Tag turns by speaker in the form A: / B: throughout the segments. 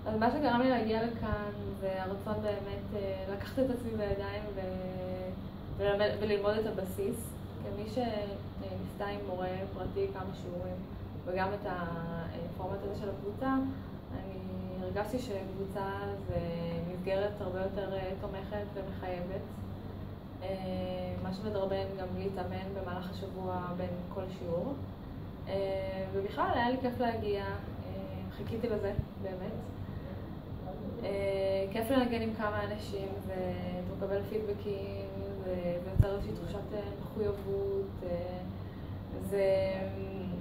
A: אז מה שגרם לי להגיע לכאן זה הרצון באמת לקחת את עצמי בידיים וללמוד את הבסיס. כמי שניסתה עם מורה פרטי כמה שיעורים וגם את הפורמט הזה של הקבוצה, אני הרגשתי שקבוצה זה מסגרת הרבה יותר תומכת ומחייבת. מה שמדרבן גם להתאמן במהלך השבוע בין כל שיעור. ובכלל היה לי כיף להגיע, חיכיתי לזה באמת. כיף לנגן עם כמה אנשים ולקבל פידבקים, זה יוצר איזושהי תחושת מחויבות.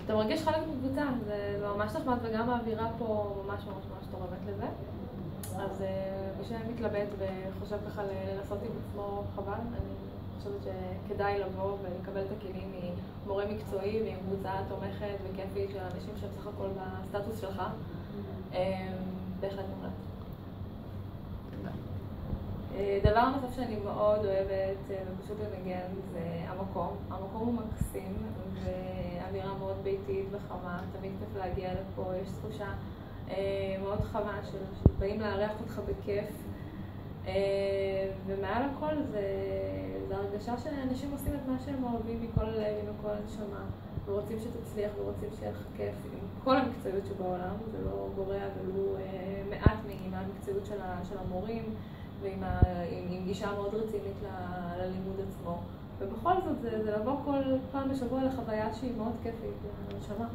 A: אתה מרגיש חלק מקבוצה, זה ממש נחמד וגם האווירה פה ממש ממש ממש תורמת לזה. אז מי שמתלבט וחושב ככה לנסות עם עצמו חבל, אני חושבת שכדאי לבוא ולקבל את הכלים ממורה מקצועי ועם קבוצה תומכת וכיפית של אנשים שהם סך הכל בסטטוס שלך. בהחלט מומלץ. דבר נוסף שאני מאוד אוהבת ופשוט לנגן זה המקום. המקום הוא מקסים ואווירה מאוד ביתית וחמה, תמיד כיף להגיע לפה, יש תחושה מאוד חמה שבאים לארח אותך בכיף. ומעל הכל זה הרגשה שאנשים עושים את מה שהם אוהבים מכל הלב ומכל הנשמה ורוצים שתצליח ורוצים שיהיה לך כיף עם כל המקצועיות שבעולם, זה לא גורע ולו מעט מהמקצועיות של המורים ועם גישה מאוד רצינית ללימוד עצמו. ובכל זאת זה לבוא כל פעם בשבוע לחוויה שהיא מאוד כיפית, לנשמה.